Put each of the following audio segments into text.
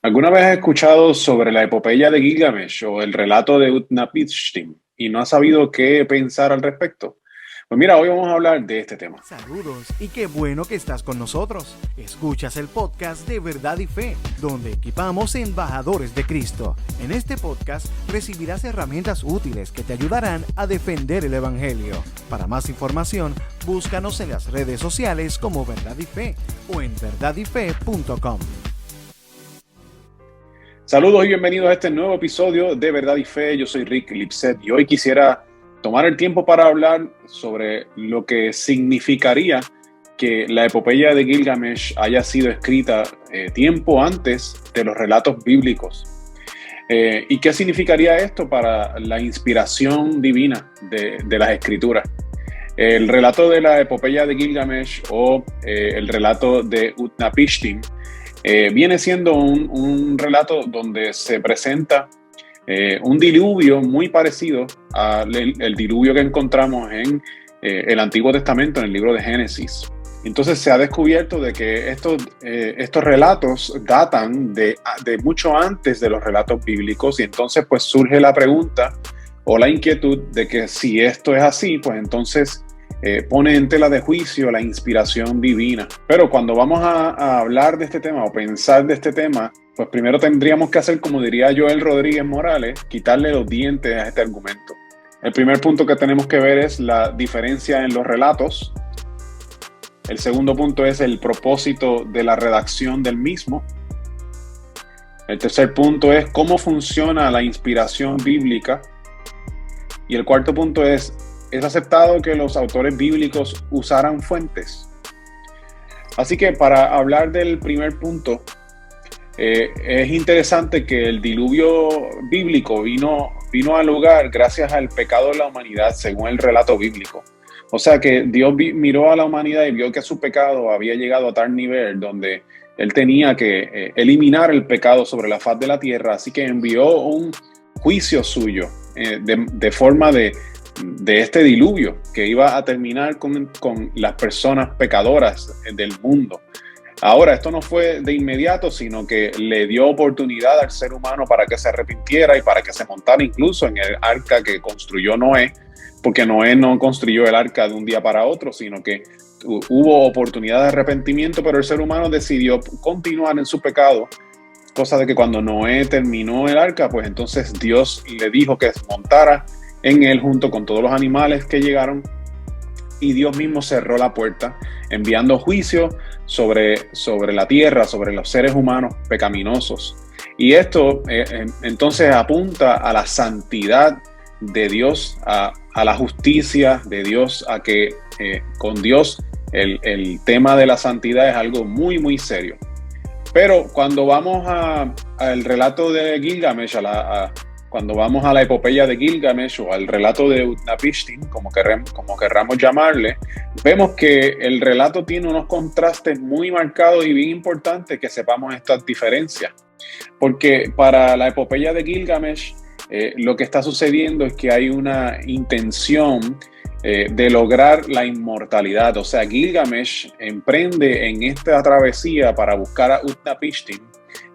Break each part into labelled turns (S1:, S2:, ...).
S1: ¿Alguna vez has escuchado sobre la epopeya de Gilgamesh o el relato de Utnapishtim y no has sabido qué pensar al respecto? Pues mira, hoy vamos a hablar de este tema.
S2: Saludos y qué bueno que estás con nosotros. Escuchas el podcast de Verdad y Fe, donde equipamos embajadores de Cristo. En este podcast recibirás herramientas útiles que te ayudarán a defender el Evangelio. Para más información, búscanos en las redes sociales como Verdad y Fe o en verdadyfe.com.
S1: Saludos y bienvenidos a este nuevo episodio de Verdad y Fe. Yo soy Rick Lipset y hoy quisiera tomar el tiempo para hablar sobre lo que significaría que la epopeya de Gilgamesh haya sido escrita tiempo antes de los relatos bíblicos. ¿Y qué significaría esto para la inspiración divina de las escrituras? El relato de la epopeya de Gilgamesh o el relato de Utnapishtim viene siendo un relato donde se presenta un diluvio muy parecido al diluvio que encontramos en el Antiguo Testamento, en el libro de Génesis. Entonces se ha descubierto de que estos relatos datan de mucho antes de los relatos bíblicos, y entonces pues surge la pregunta o la inquietud de que si esto es así, pues entonces pone en tela de juicio la inspiración divina. Pero cuando vamos a hablar de este tema o pensar de este tema, pues primero tendríamos que hacer, como diría Joel Rodríguez Morales, quitarle los dientes a este argumento. El primer punto que tenemos que ver es la diferencia en los relatos. El segundo punto es el propósito de la redacción del mismo. El tercer punto es cómo funciona la inspiración bíblica. Y el cuarto punto ¿es aceptado que los autores bíblicos usaran fuentes? Así que para hablar del primer punto, es interesante que el diluvio bíblico vino al lugar gracias al pecado de la humanidad, según el relato bíblico. O sea que Dios miró a la humanidad y vio que su pecado había llegado a tal nivel donde Él tenía que eliminar el pecado sobre la faz de la tierra, así que envió un juicio suyo de forma de este diluvio que iba a terminar con las personas pecadoras del mundo. Ahora, esto no fue de inmediato, sino que le dio oportunidad al ser humano para que se arrepintiera y para que se montara incluso en el arca que construyó Noé, porque Noé no construyó el arca de un día para otro, sino que hubo oportunidad de arrepentimiento, pero el ser humano decidió continuar en su pecado, cosa de que cuando Noé terminó el arca, pues entonces Dios le dijo que se montara en él junto con todos los animales que llegaron, y Dios mismo cerró la puerta, enviando juicio sobre la tierra, sobre los seres humanos pecaminosos. Y esto entonces apunta a la santidad de Dios, a la justicia de Dios, a que con Dios el tema de la santidad es algo muy, muy serio. Pero cuando vamos al relato de Gilgamesh, cuando vamos a la epopeya de Gilgamesh o al relato de Utnapishtim, como querramos llamarle, vemos que el relato tiene unos contrastes muy marcados y bien importantes que sepamos estas diferencias. Porque para la epopeya de Gilgamesh, lo que está sucediendo es que hay una intención de lograr la inmortalidad. O sea, Gilgamesh emprende en esta travesía para buscar a Utnapishtim,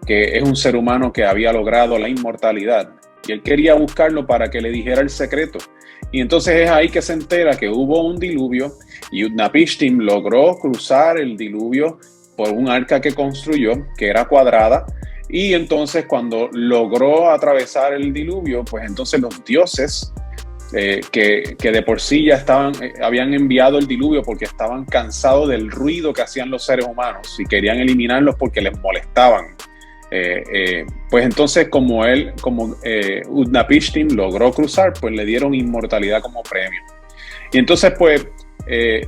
S1: que es un ser humano que había logrado la inmortalidad. Y él quería buscarlo para que le dijera el secreto. Y entonces es ahí que se entera que hubo un diluvio y Utnapishtim logró cruzar el diluvio por un arca que construyó, que era cuadrada. Y entonces cuando logró atravesar el diluvio, pues entonces los dioses que de por sí ya habían enviado el diluvio porque estaban cansados del ruido que hacían los seres humanos y querían eliminarlos porque les molestaban. Pues entonces como Utnapishtim logró cruzar, pues le dieron inmortalidad como premio. Y entonces pues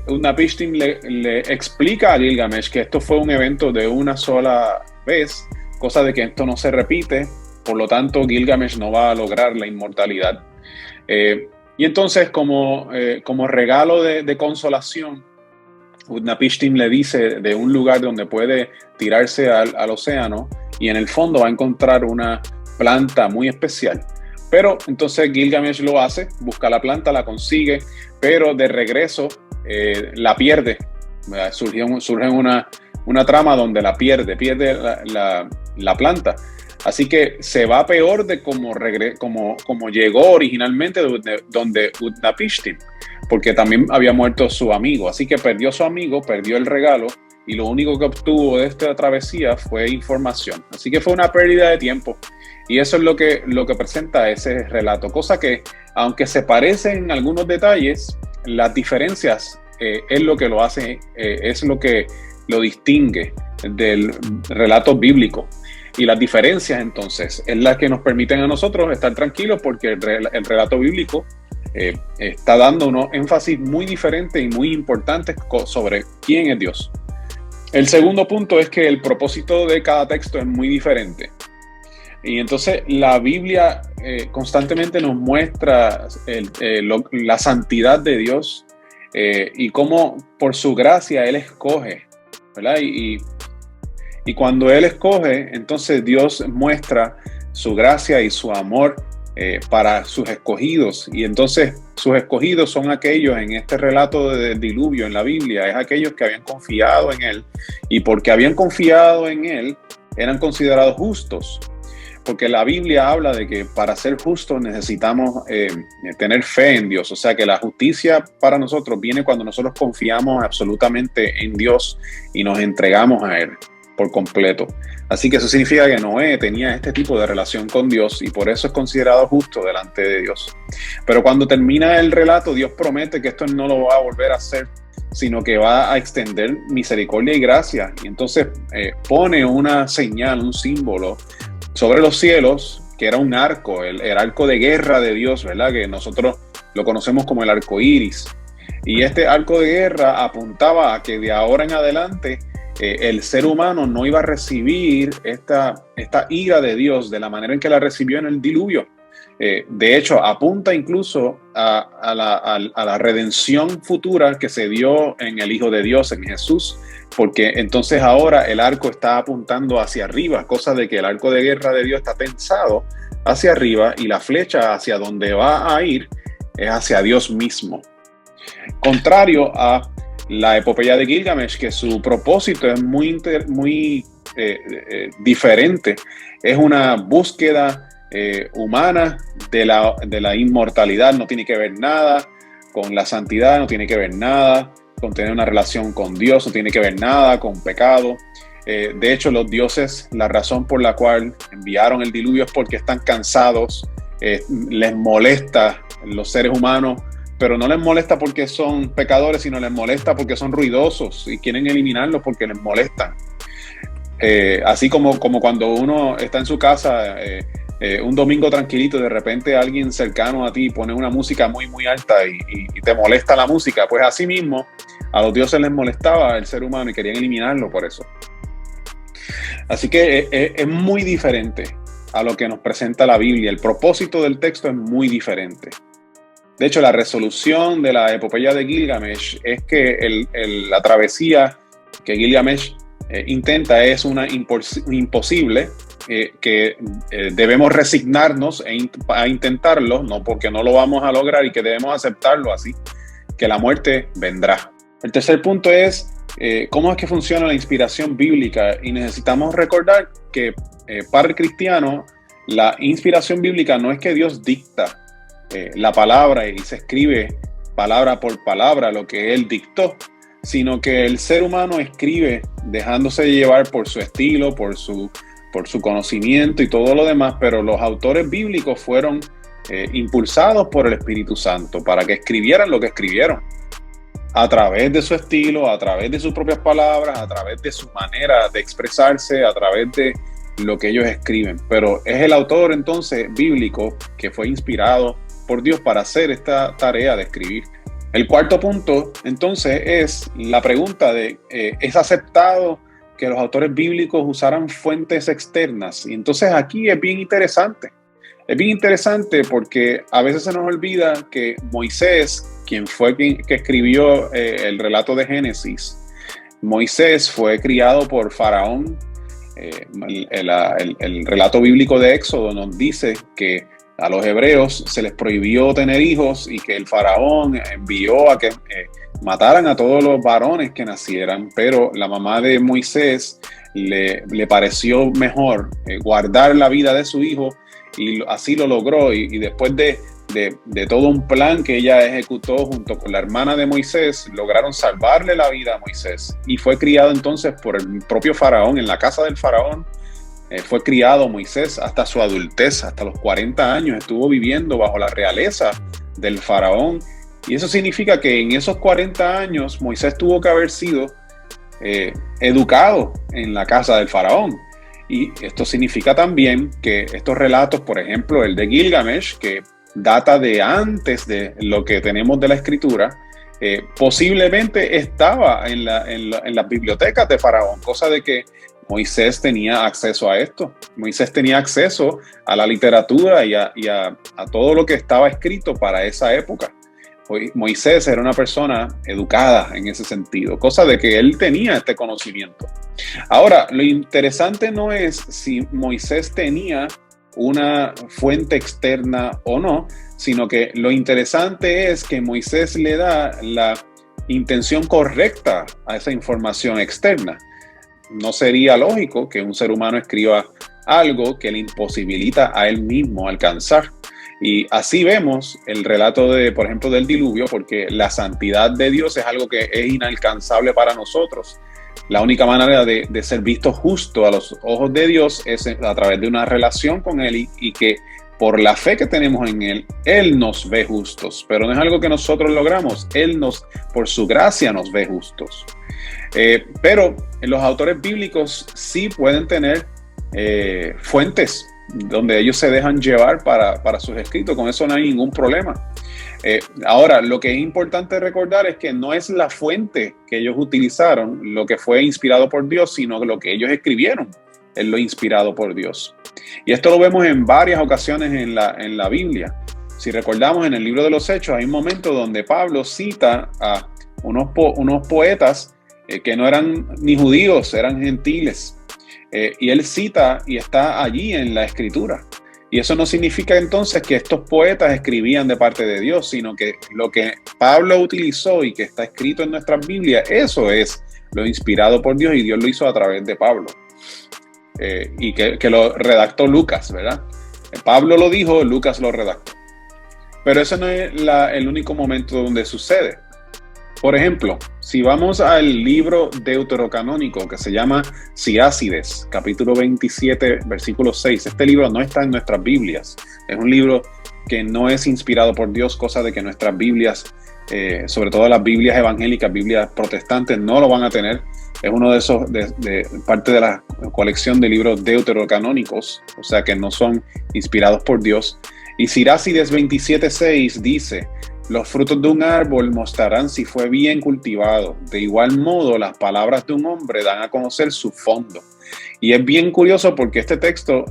S1: Utnapishtim le explica a Gilgamesh que esto fue un evento de una sola vez, cosa de que esto no se repite, por lo tanto Gilgamesh no va a lograr la inmortalidad. Y entonces como regalo de consolación, Utnapishtim le dice de un lugar donde puede tirarse al océano y en el fondo va a encontrar una planta muy especial. Pero entonces Gilgamesh lo hace, busca la planta, la consigue, pero de regreso la pierde. Surge una trama donde la pierde la planta. Así que se va peor de como llegó originalmente donde Utnapishtim, porque también había muerto su amigo. Así que perdió su amigo, perdió el regalo, y lo único que obtuvo de esta travesía fue información. Así que fue una pérdida de tiempo. Y eso es lo que presenta ese relato. Cosa que, aunque se parecen en algunos detalles, las diferencias es lo que lo hace, es lo que lo distingue del relato bíblico. Y las diferencias, entonces, es la que nos permiten a nosotros estar tranquilos, porque el relato bíblico está dando unos énfasis muy diferentes y muy importantes sobre quién es Dios. El segundo punto es que el propósito de cada texto es muy diferente. Y entonces la Biblia constantemente nos muestra la santidad de Dios y cómo por su gracia Él escoge, ¿verdad? Y cuando Él escoge, entonces Dios muestra su gracia y su amor para sus escogidos. Y entonces sus escogidos son aquellos, en este relato del diluvio en la Biblia, es aquellos que habían confiado en Él. Y porque habían confiado en Él, eran considerados justos. Porque la Biblia habla de que para ser justos necesitamos tener fe en Dios. O sea que la justicia para nosotros viene cuando nosotros confiamos absolutamente en Dios y nos entregamos a Él por completo. Así que eso significa que Noé tenía este tipo de relación con Dios y por eso es considerado justo delante de Dios. Pero cuando termina el relato, Dios promete que esto no lo va a volver a hacer, sino que va a extender misericordia y gracia. Y entonces pone una señal, un símbolo sobre los cielos, que era un arco, el arco de guerra de Dios, ¿verdad? Que nosotros lo conocemos como el arco iris. Y este arco de guerra apuntaba a que de ahora en adelante el ser humano no iba a recibir esta ira de Dios de la manera en que la recibió en el diluvio. De hecho, apunta incluso a la redención futura que se dio en el Hijo de Dios, en Jesús, porque entonces ahora el arco está apuntando hacia arriba, cosa de que el arco de guerra de Dios está tensado hacia arriba y la flecha hacia donde va a ir es hacia Dios mismo. Contrario a la epopeya de Gilgamesh, que su propósito es muy diferente. Es una búsqueda humana de la inmortalidad. No tiene que ver nada con la santidad, no tiene que ver nada con tener una relación con Dios, no tiene que ver nada con pecado. De hecho, los dioses, la razón por la cual enviaron el diluvio es porque están cansados, les molesta los seres humanos, pero no les molesta porque son pecadores, sino les molesta porque son ruidosos y quieren eliminarlos porque les molestan. Así como cuando uno está en su casa un domingo tranquilito, de repente alguien cercano a ti pone una música muy muy alta y te molesta la música, pues así mismo a los dioses les molestaba el ser humano y querían eliminarlo por eso. Así que es muy diferente a lo que nos presenta la Biblia. El propósito del texto es muy diferente. De hecho, la resolución de la epopeya de Gilgamesh es que la travesía que Gilgamesh intenta es una imposible, que debemos resignarnos a intentarlo, no porque no lo vamos a lograr, y que debemos aceptarlo así, que la muerte vendrá. El tercer punto es cómo es que funciona la inspiración bíblica, y necesitamos recordar que para el cristiano la inspiración bíblica no es que Dios dicta la palabra y se escribe palabra por palabra lo que Él dictó, sino que el ser humano escribe dejándose llevar por su estilo, por su conocimiento y todo lo demás, pero los autores bíblicos fueron impulsados por el Espíritu Santo para que escribieran lo que escribieron, a través de su estilo, a través de sus propias palabras, a través de su manera de expresarse, a través de lo que ellos escriben. Pero es el autor entonces bíblico que fue inspirado por Dios para hacer esta tarea de escribir. El cuarto punto entonces es la pregunta de ¿es aceptado que los autores bíblicos usaran fuentes externas? Y entonces aquí es bien interesante. Es bien interesante porque a veces se nos olvida que Moisés, quien fue quien escribió el relato de Génesis, Moisés fue criado por Faraón. El relato bíblico de Éxodo nos dice que a los hebreos se les prohibió tener hijos y que el faraón envió a que mataran a todos los varones que nacieran, pero la mamá de Moisés le pareció mejor guardar la vida de su hijo y así lo logró. Y después de todo un plan que ella ejecutó junto con la hermana de Moisés, lograron salvarle la vida a Moisés. Y fue criado entonces por el propio faraón, en la casa del faraón. Fue criado Moisés hasta su adultez, hasta los 40 años, estuvo viviendo bajo la realeza del faraón. Y eso significa que en esos 40 años Moisés tuvo que haber sido educado en la casa del faraón. Y esto significa también que estos relatos, por ejemplo, el de Gilgamesh, que data de antes de lo que tenemos de la escritura, posiblemente estaba en las bibliotecas de faraón, cosa de que Moisés tenía acceso a esto. Moisés tenía acceso a la literatura y a todo lo que estaba escrito para esa época. Moisés era una persona educada en ese sentido, cosa de que él tenía este conocimiento. Ahora, lo interesante no es si Moisés tenía una fuente externa o no, sino que lo interesante es que Moisés le da la intención correcta a esa información externa. No sería lógico que un ser humano escriba algo que le imposibilita a él mismo alcanzar. Y así vemos el relato por ejemplo, del diluvio, porque la santidad de Dios es algo que es inalcanzable para nosotros. La única manera de ser visto justo a los ojos de Dios es a través de una relación con Él y que por la fe que tenemos en Él, Él nos ve justos. Pero no es algo que nosotros logramos, por su gracia nos ve justos. Pero los autores bíblicos sí pueden tener fuentes donde ellos se dejan llevar para sus escritos. Con eso no hay ningún problema. Ahora, lo que es importante recordar es que no es la fuente que ellos utilizaron lo que fue inspirado por Dios, sino lo que ellos escribieron es lo inspirado por Dios. Y esto lo vemos en varias ocasiones en la Biblia. Si recordamos, en el libro de los Hechos hay un momento donde Pablo cita a unos poetas que no eran ni judíos, eran gentiles. Y él cita y está allí en la escritura. Y eso no significa entonces que estos poetas escribían de parte de Dios, sino que lo que Pablo utilizó y que está escrito en nuestras Biblias, eso es lo inspirado por Dios, y Dios lo hizo a través de Pablo. Y que lo redactó Lucas, ¿verdad? Pablo lo dijo, Lucas lo redactó. Pero ese no es el único momento donde sucede. Por ejemplo, si vamos al libro deuterocanónico que se llama Sirácides, capítulo 27, versículo 6, este libro no está en nuestras Biblias. Es un libro que no es inspirado por Dios, cosa de que nuestras Biblias, sobre todo las Biblias evangélicas, Biblias protestantes, no lo van a tener. Es uno de esos, de parte de la colección de libros deuterocanónicos, o sea que no son inspirados por Dios. Y Sirácides 27:6 dice: los frutos de un árbol mostrarán si fue bien cultivado. De igual modo, las palabras de un hombre dan a conocer su fondo. Y es bien curioso porque este texto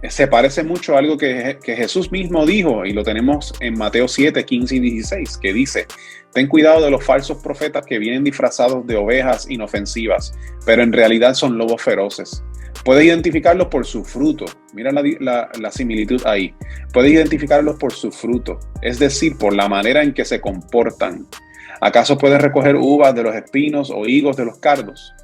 S1: se parece mucho a algo que Jesús mismo dijo, y lo tenemos en Mateo 7, 15 y 16, que dice: ten cuidado de los falsos profetas que vienen disfrazados de ovejas inofensivas, pero en realidad son lobos feroces. Puedes identificarlos por su fruto. Mira la similitud ahí. Puedes identificarlos por su fruto, es decir, por la manera en que se comportan. ¿Acaso puedes recoger uvas de los espinos o higos de los cardos?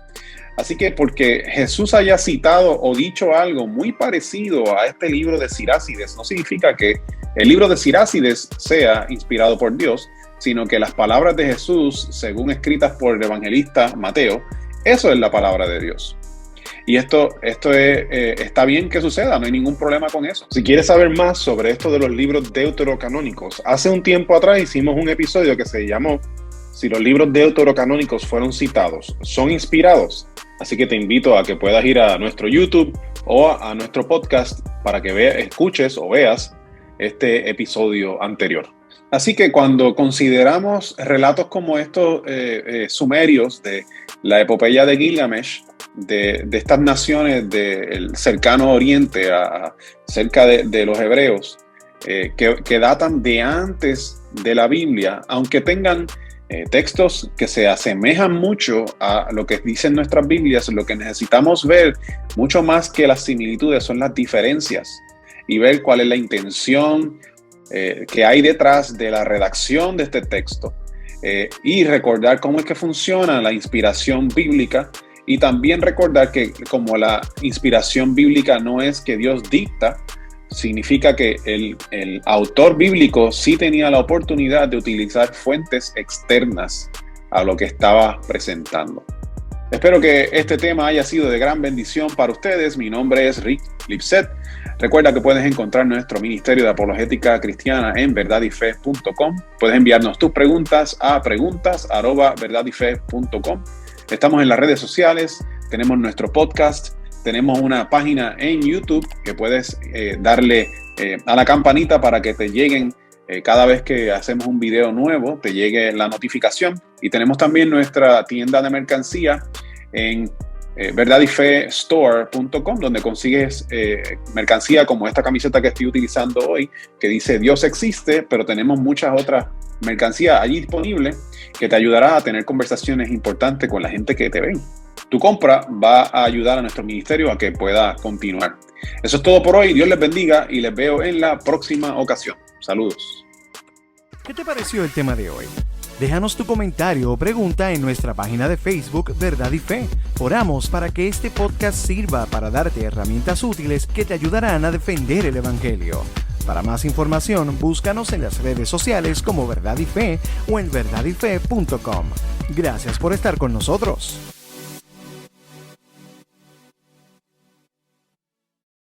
S1: Así que porque Jesús haya citado o dicho algo muy parecido a este libro de Sirácides, no significa que el libro de Sirácides sea inspirado por Dios, sino que las palabras de Jesús, según escritas por el evangelista Mateo, eso es la palabra de Dios. Y esto está bien que suceda, no hay ningún problema con eso.
S3: Si quieres saber más sobre esto de los libros deuterocanónicos, hace un tiempo atrás hicimos un episodio que se llamó Si los libros deuterocanónicos fueron citados, ¿son inspirados? Así que te invito a que puedas ir a nuestro YouTube o a nuestro podcast para que escuches o veas este episodio anterior.
S1: Así que cuando consideramos relatos como estos sumerios de la epopeya de Gilgamesh, de estas naciones del cercano oriente cerca de los hebreos, que datan de antes de la Biblia, aunque tengan textos que se asemejan mucho a lo que dicen nuestras Biblias, lo que necesitamos ver mucho más que las similitudes son las diferencias y ver cuál es la intención que hay detrás de la redacción de este texto. y recordar cómo es que funciona la inspiración bíblica, y también recordar que como la inspiración bíblica no es que Dios dicta, significa que el autor bíblico sí tenía la oportunidad de utilizar fuentes externas a lo que estaba presentando. Espero que este tema haya sido de gran bendición para ustedes. Mi nombre es Rick Lipset. Recuerda que puedes encontrar nuestro Ministerio de Apologética Cristiana en verdadyfe.com. Puedes enviarnos tus preguntas a preguntas@verdadyfe.com. Estamos en las redes sociales, tenemos nuestro podcast, tenemos una página en YouTube que puedes darle a la campanita para que te lleguen cada vez que hacemos un video nuevo, te llegue la notificación. Y tenemos también nuestra tienda de mercancía en verdadyfestore.com, donde consigues mercancía como esta camiseta que estoy utilizando hoy, que dice Dios existe, pero tenemos muchas otras mercancía allí disponible que te ayudará a tener conversaciones importantes con la gente que te ven. Tu compra va a ayudar a nuestro ministerio a que pueda continuar. Eso es todo por hoy. Dios les bendiga y les veo en la próxima ocasión. Saludos.
S2: ¿Qué te pareció el tema de hoy? Déjanos tu comentario o pregunta en nuestra página de Facebook Verdad y Fe. Oramos para que este podcast sirva para darte herramientas útiles que te ayudarán a defender el Evangelio. Para más información, búscanos en las redes sociales como Verdad y Fe o en verdadyfe.com. Gracias por estar con nosotros.